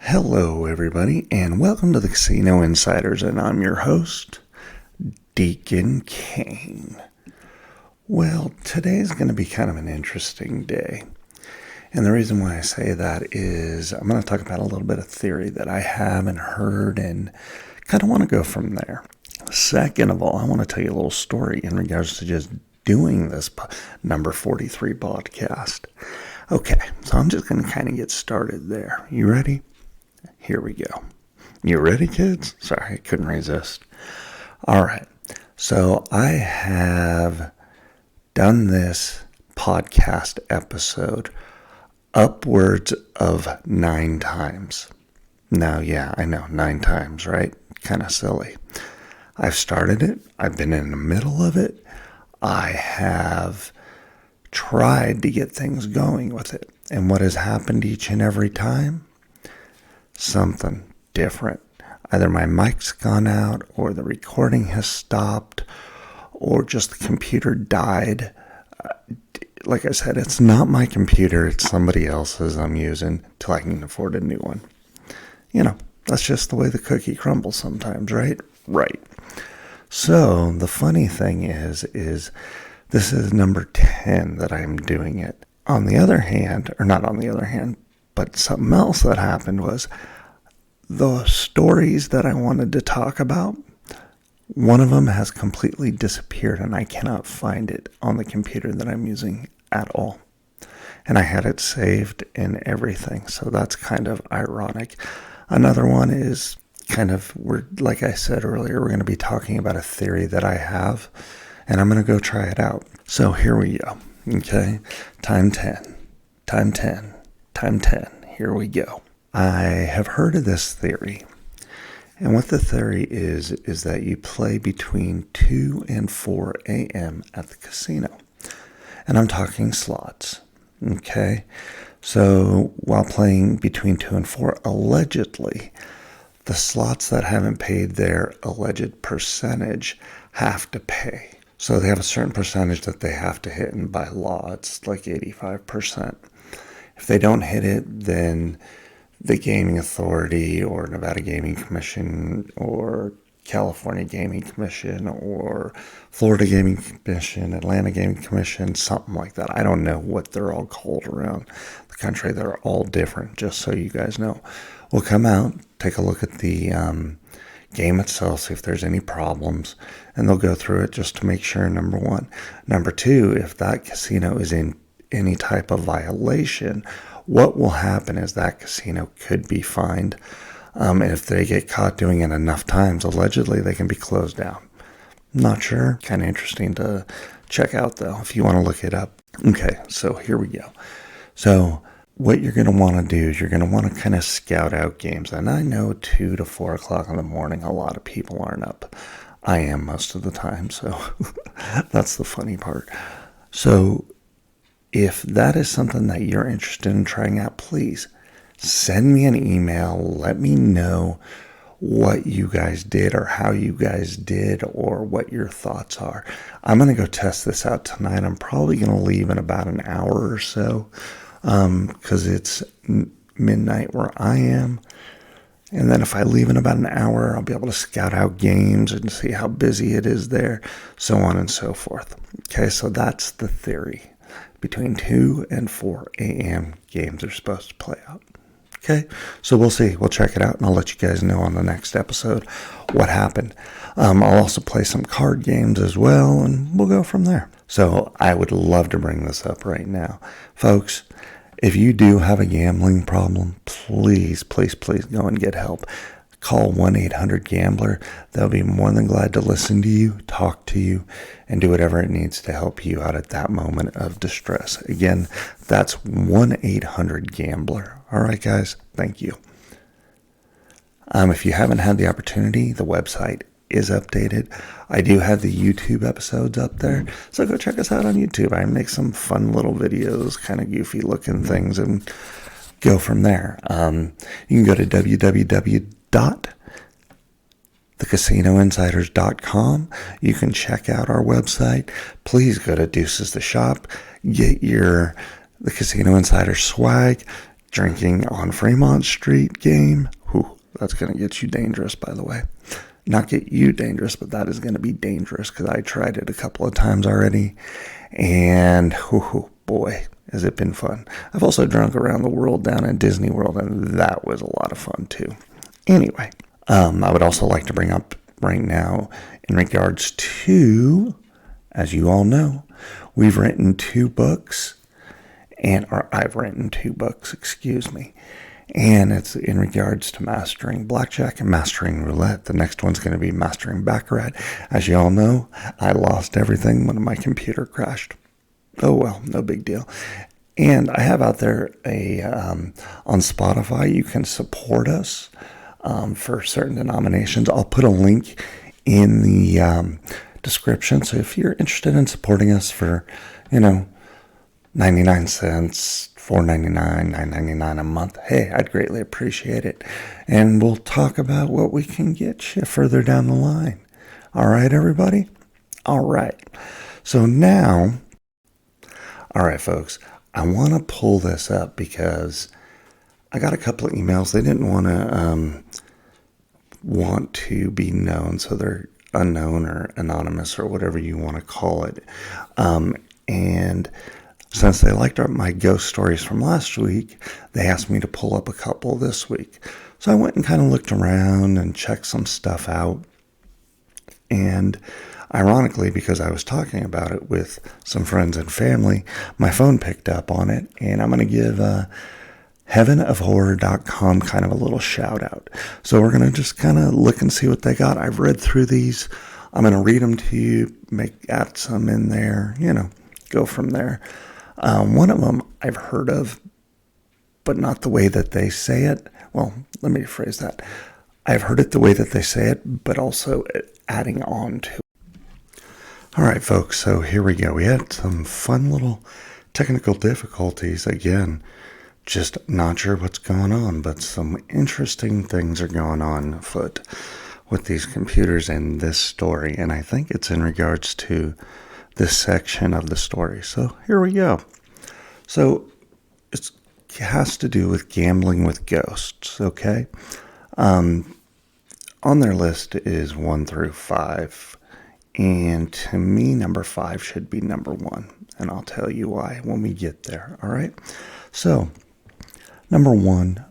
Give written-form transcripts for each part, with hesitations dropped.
Hello, everybody, and welcome to the Casino Insiders, and I'm your host, Deacon Kaine. Well, today's going to be kind of an interesting day, and the reason why I say that is I'm going to talk about a little bit of theory that I have and heard and kind of want to go from there. Second of all, I want to tell you a little story in regards to just doing this number 43 podcast. Okay, so I'm just going to kind of get started there. You ready? Here we go. You ready, kids? Sorry, I couldn't resist. All right. So I have done this podcast episode upwards of 9 times. Now, yeah, I know, 9 times, right? Kind of silly. I've started it. I've been in the middle of it. I have tried to get things going with it. And what has happened each and every time? Something different. Either my mic's gone out, or the recording has stopped, or just the computer died. Like I said, it's not my computer, it's somebody else's I'm using till I can afford a new one. You know, that's just the way the cookie crumbles sometimes, right? Right. So the funny thing is this is number 10 that I'm doing it. On the other hand, or not on the other hand, but something else that happened was the stories that I wanted to talk about, one of them has completely disappeared and I cannot find it on the computer that I'm using at all. And I had it saved and everything, so that's kind of ironic. Another one is like I said earlier, we're going to be talking about a theory that I have, and I'm going to go try it out. So here we go. Okay, time 10, here we go. I have heard of this theory, and what the theory is that you play between 2 and 4 a.m. at the casino, and I'm talking slots, okay? So while playing between 2 and 4, allegedly, the slots that haven't paid their alleged percentage have to pay. So they have a certain percentage that they have to hit, and by law, it's like 85%. If they don't hit it, then the Gaming Authority or Nevada Gaming Commission or California Gaming Commission or Florida Gaming Commission, Atlanta Gaming Commission, something like that. I don't know what they're all called around the country. They're all different, just so you guys know. We'll come out, take a look at the game itself, see if there's any problems, and they'll go through it just to make sure, number one. Number two, if that casino is in any type of violation, what will happen is that casino could be fined. And if they get caught doing it enough times, allegedly they can be closed down. Not sure. Kind of interesting to check out, though, if you want to look it up. Okay, so here we go. So what you're going to want to do is you're going to want to kind of scout out games. And I know 2 to 4 o'clock in the morning, a lot of people aren't up. I am most of the time, so that's the funny part. So if that is something that you're interested in trying out, please send me an email. Let me know what you guys did or how you guys did or what your thoughts are. I'm going to go test this out tonight. I'm probably going to leave in about an hour or so because it's midnight where I am. And then if I leave in about an hour, I'll be able to scout out games and see how busy it is there, so on and so forth. Okay, so that's the theory. Between 2 and 4 a.m. games are supposed to play out. Okay, so we'll see. We'll check it out, and I'll let you guys know on the next episode what happened. I'll also play some card games as well, and we'll go from there. So I would love to bring this up right now. Folks, if you do have a gambling problem, please go and get help. Call 1-800-GAMBLER. They'll be more than glad to listen to you, talk to you, and do whatever it needs to help you out at that moment of distress. Again, that's 1-800-GAMBLER. All right, guys, thank you. If you haven't had the opportunity, the website is updated. I do have the YouTube episodes up there, so go check us out on YouTube. I make some fun little videos, kind of goofy looking things, and go from there. You can go to www.thecasinoinsiders.com. You can check out our website. Please go to Deuces the shop. Get the Casino Insider swag. Drinking on Fremont Street game. Whew, that's going to get you dangerous, by the way. Not get you dangerous, but that is going to be dangerous because I tried it a couple of times already. And whew, boy, has it been fun. I've also drunk around the world down at Disney World, and that was a lot of fun too. Anyway, I would also like to bring up right now in regards to, as you all know, we've written 2 books, or I've written 2 books, excuse me. And it's in regards to mastering blackjack and mastering roulette. The next one's going to be mastering baccarat. As you all know, I lost everything when my computer crashed. Oh well, no big deal. And I have out there on Spotify, you can support us for certain denominations. I'll put a link in the description. So if you're interested in supporting us for, 99 cents, $4.99, $9.99 a month, hey, I'd greatly appreciate it. And we'll talk about what we can get you further down the line. All right, everybody? All right. So now, all right, folks, I want to pull this up because I got a couple of emails. They didn't want to be known, so they're unknown or anonymous or whatever you want to call it. And since they liked my ghost stories from last week, they asked me to pull up a couple this week. So I went and kind of looked around and checked some stuff out. And ironically, because I was talking about it with some friends and family, my phone picked up on it. And I'm going to give heavenofhorror.com kind of a little shout out. So we're going to just kind of look and see what they got. I've read through these. I'm going to read them to you, add some in there, go from there. One of them I've heard of, but not the way that they say it. Well, let me rephrase that. I've heard it the way that they say it, but also adding on to it. All right, folks, so here we go. We had some fun little technical difficulties. Again, just not sure what's going on, but some interesting things are going on afoot with these computers and this story. And I think it's in regards to this section of the story. So here we go. So it has to do with gambling with ghosts, okay? On their list is 1 through 5. And to me, number 5 should be number 1. And I'll tell you why when we get there, all right? So number 1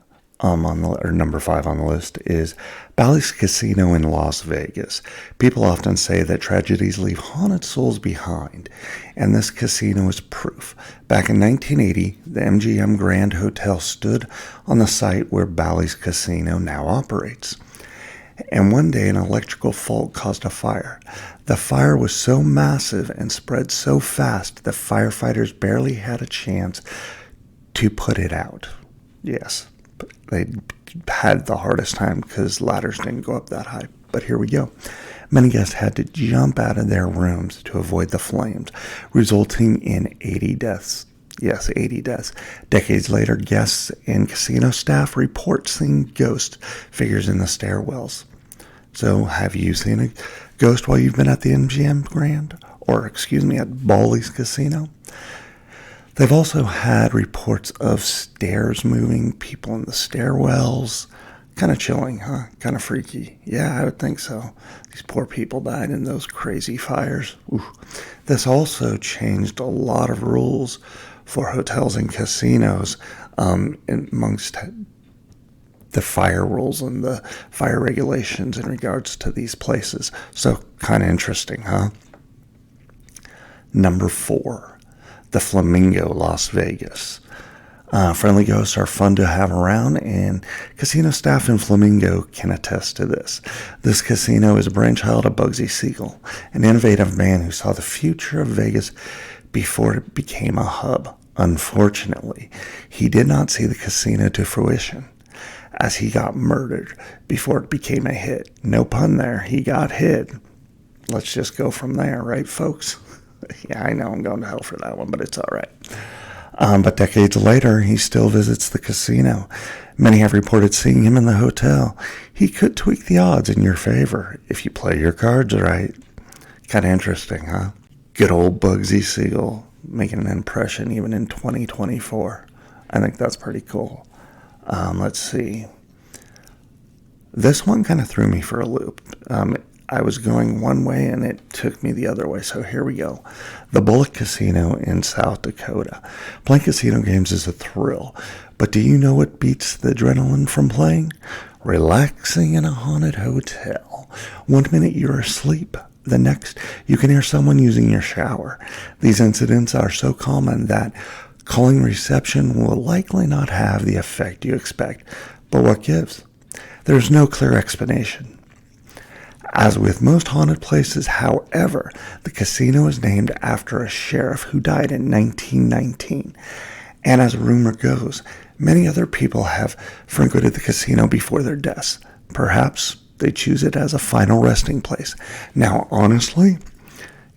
number 5 on the list is Bally's Casino in Las Vegas. People often say that tragedies leave haunted souls behind, and this casino is proof. Back in 1980, the MGM Grand Hotel stood on the site where Bally's Casino now operates. And one day, an electrical fault caused a fire. The fire was so massive and spread so fast that firefighters barely had a chance to put it out. Yes, they had the hardest time because ladders didn't go up that high. But here we go. Many guests had to jump out of their rooms to avoid the flames, resulting in 80 deaths. Yes, 80 deaths. Decades later, guests and casino staff report seeing ghost figures in the stairwells. So, have you seen a ghost while you've been at the MGM Grand? At Bally's Casino? They've also had reports of stairs moving, people in the stairwells. Kind of chilling, huh? Kind of freaky. Yeah, I would think so. These poor people died in those crazy fires. Ooh. This also changed a lot of rules for hotels and casinos amongst the fire rules and the fire regulations in regards to these places. So kind of interesting, huh? Number 4, the Flamingo, Las Vegas. Friendly ghosts are fun to have around, and casino staff in Flamingo can attest to this. This casino is a brainchild of Bugsy Siegel, an innovative man who saw the future of Vegas before it became a hub. Unfortunately, he did not see the casino to fruition, as he got murdered before it became a hit. No pun there. He got hit. Let's just go from there, right, folks? Yeah, I know I'm going to hell for that one, but it's all right. But decades later, he still visits the casino. Many have reported seeing him in the hotel. He could tweak the odds in your favor if you play your cards right. Kind of interesting, huh? Good old Bugsy Siegel making an impression even in 2024. I think that's pretty cool. Let's see. This one kind of threw me for a loop. I was going one way and it took me the other way. So here we go. The Bullet Casino in South Dakota. Playing casino games is a thrill, but do you know what beats the adrenaline from playing? Relaxing in a haunted hotel. One minute you're asleep, the next you can hear someone using your shower. These incidents are so common that calling reception will likely not have the effect you expect. But what gives? There's no clear explanation. As with most haunted places, however, the casino is named after a sheriff who died in 1919. And as rumor goes, many other people have frequented the casino before their deaths. Perhaps they choose it as a final resting place. Now, honestly,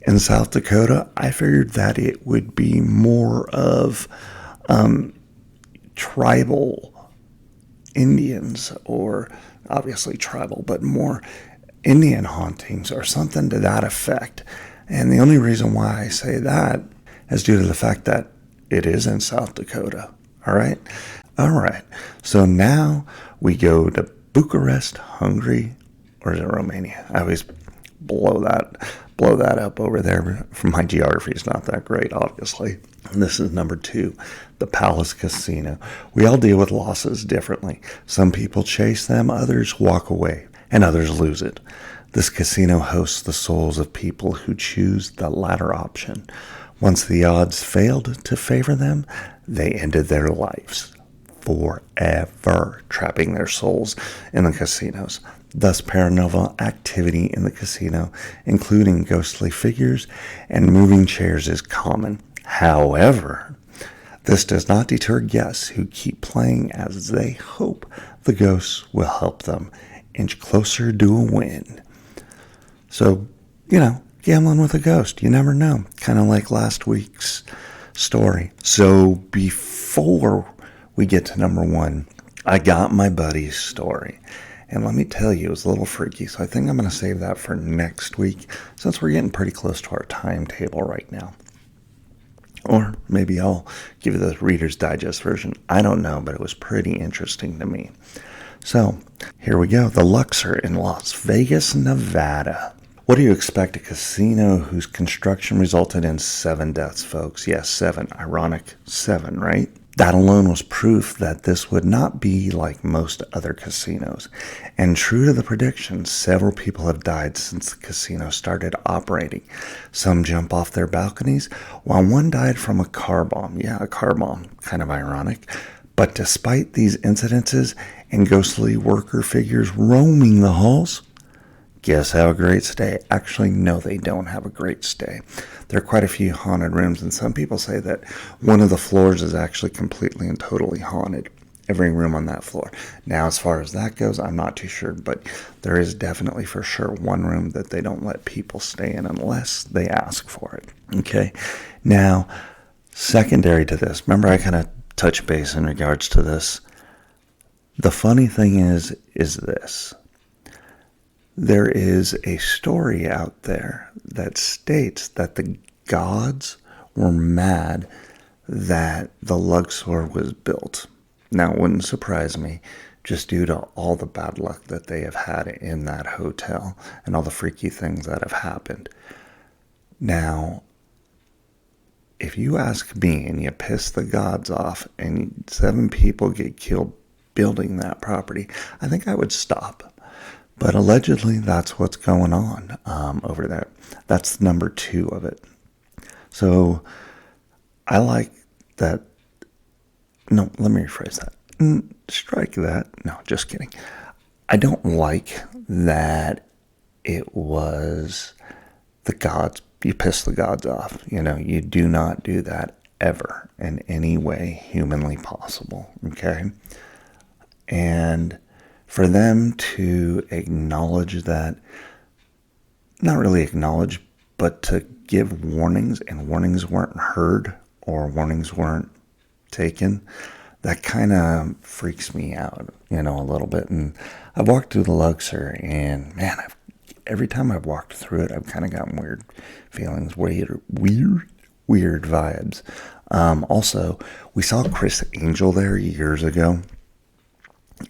in South Dakota, I figured that it would be more of tribal Indians, or obviously tribal, but more Indian hauntings or something to that effect. And the only reason why I say that is due to the fact that it is in South Dakota. All right. So now we go to Bucharest, Hungary, or is it Romania? I always blow that up over there. My geography is not that great, obviously. And this is number 2, the Palace Casino. We all deal with losses differently. Some people chase them, others walk away, and others lose it. This casino hosts the souls of people who choose the latter option. Once the odds failed to favor them, they ended their lives forever, trapping their souls in the casinos. Thus, paranormal activity in the casino, including ghostly figures and moving chairs, is common. However, this does not deter guests who keep playing, as they hope the ghosts will help them inch closer to a win. So, gambling with a ghost, you never know. Kind of like last week's story. So before we get to number 1, I got my buddy's story. And let me tell you, it was a little freaky. So I think I'm going to save that for next week, since we're getting pretty close to our timetable right now. Or maybe I'll give you the Reader's Digest version. I don't know, but it was pretty interesting to me. So here we go. The Luxor in Las Vegas, Nevada. What do you expect? A casino whose construction resulted in 7 deaths, folks. Yes, 7. Ironic 7, right? That alone was proof that this would not be like most other casinos. And true to the prediction, several people have died since the casino started operating. Some jump off their balconies, while one died from a car bomb. Yeah, a car bomb. Kind of ironic. But despite these incidences and ghostly worker figures roaming the halls, guests have a great stay. Actually, no, they don't have a great stay. There are quite a few haunted rooms, and some people say that one of the floors is actually completely and totally haunted. Every room on that floor. Now, as far as that goes, I'm not too sure, but there is definitely for sure one room that they don't let people stay in unless they ask for it. Okay? Now, secondary to this, remember I kind of touched base in regards to this. The funny thing is this. There is a story out there that states that the gods were mad that the Luxor was built. Now, it wouldn't surprise me, just due to all the bad luck that they have had in that hotel and all the freaky things that have happened. Now, if you ask me and you piss the gods off and 7 people get killed building that property, I think I would stop. But allegedly, that's what's going on over there. That's number 2 of it. So I like that. No, let me rephrase that. Strike that. No, just kidding. I don't like that it was the gods. You piss the gods off. You do not do that ever in any way humanly possible. Okay? And for them to acknowledge that, not really acknowledge, but to give warnings, and warnings weren't heard or warnings weren't taken, that kind of freaks me out, a little bit. And I've walked through the Luxor, and man, every time I've walked through it, I've kind of gotten weird feelings, weird vibes. Also, we saw Chris Angel there years ago,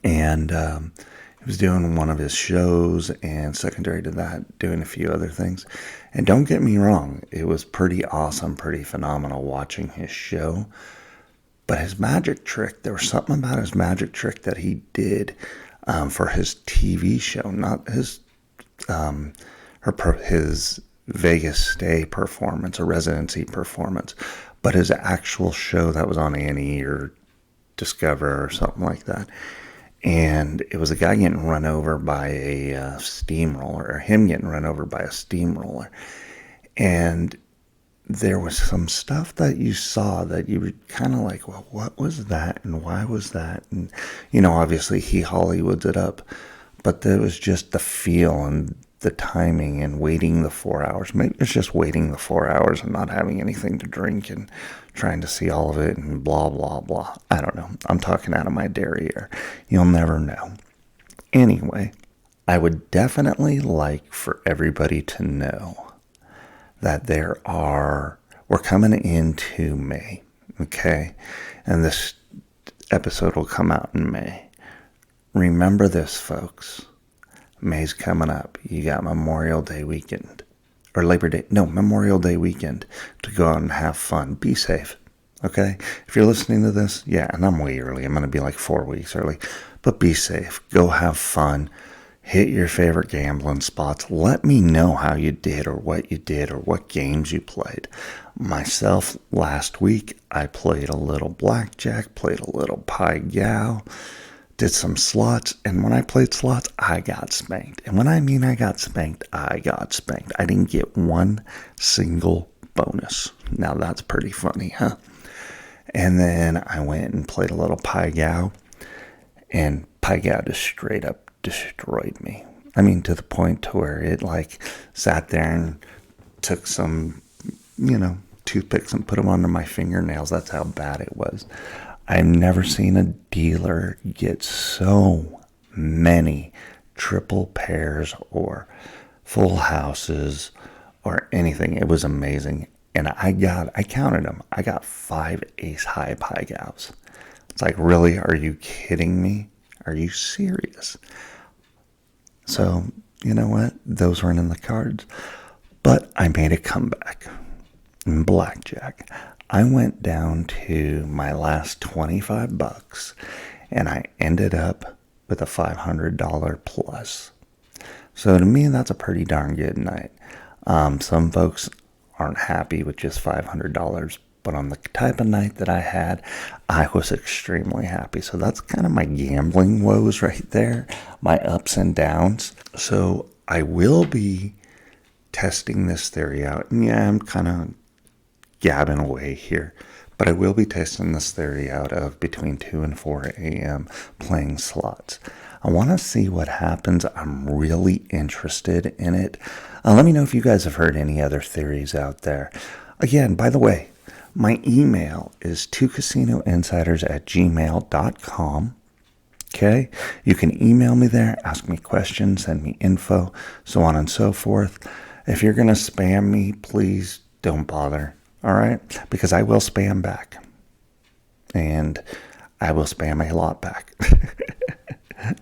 and he was doing one of his shows, and secondary to that, doing a few other things. And don't get me wrong, it was pretty awesome, pretty phenomenal watching his show. But his magic trick, there was something about his magic trick that he did for his TV show, not his Vegas stay performance or residency performance, but his actual show that was on A&E or Discover or something like that. And it was a guy getting run over by a steamroller, or him getting run over by a steamroller. And there was some stuff that you saw that you were kind of like, well, what was that and why was that? And, obviously he Hollywoods it up, but there was just the feel and the timing and waiting the 4 hours. Maybe it's just waiting the 4 hours and not having anything to drink and trying to see all of it and blah, blah, blah. I don't know. I'm talking out of my derriere. You'll never know. Anyway, I would definitely like for everybody to know that we're coming into May, okay? And this episode will come out in May. Remember this, folks. May's coming up. You got Memorial Day weekend. Or Memorial Day weekend to go out and have fun. Be safe, okay? If you're listening to this, and I'm way early. I'm going to be like 4 weeks early. But be safe. Go have fun. Hit your favorite gambling spots. Let me know how you did or what games you played. Myself, last week, I played a little blackjack, played a little pie gow, did some slots, and when I played slots, I got spanked. And when I mean I got spanked, I got spanked. I didn't get one single bonus. Now that's pretty funny, huh? And then I went and played a little pie gow, and pie gow just straight up destroyed me. I mean, to the point to where it sat there and took some, toothpicks and put them under my fingernails. That's how bad it was. I've never seen a dealer get so many triple pairs or full houses or anything. It was amazing. And I counted them. I got 5 ace high pie gows. It's like, really? Are you kidding me? Are you serious? So, you know what? Those weren't in the cards. But I made a comeback in blackjack. I went down to my last $25 and I ended up with a $500 plus. So to me, that's a pretty darn good night. Some folks aren't happy with just $500, but on the type of night that I had, I was extremely happy. So that's kind of my gambling woes right there, my ups and downs. So I will be testing this theory out. And I'm kind of gabbing away here, but I will be testing this theory out of between 2 and 4 a.m. playing slots. I want to see what happens. I'm really interested in it. Let me know if you guys have heard any other theories out there. Again, by the way, my email is twocasinoinsiders@gmail.com. Okay? You can email me there, ask me questions, send me info, so on and so forth. If you're going to spam me, please don't bother. All right? Because I will spam back. And I will spam a lot back.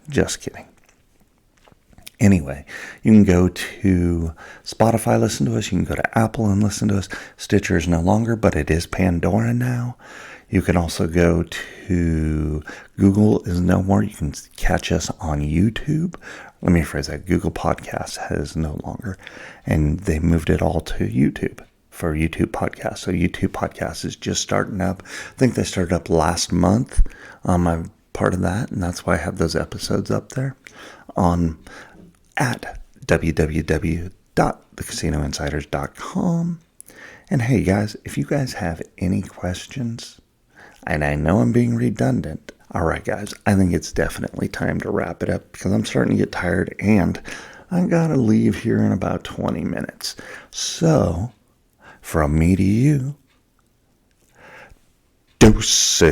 Just kidding. Anyway, you can go to Spotify, listen to us. You can go to Apple and listen to us. Stitcher is no longer, but it is Pandora now. You can also go to Google is no more. You can catch us on YouTube. Let me rephrase that. Google Podcasts is no longer. And they moved it all to YouTube for YouTube Podcasts. So YouTube Podcasts is just starting up. I think they started up last month. I'm part of that, and that's why I have those episodes up there at www.thecasinoinsiders.com. And hey guys, if you guys have any questions, and I know I'm being redundant, all right guys, I think it's definitely time to wrap it up because I'm starting to get tired and I gotta leave here in about 20 minutes. So, from me to you, Deuces.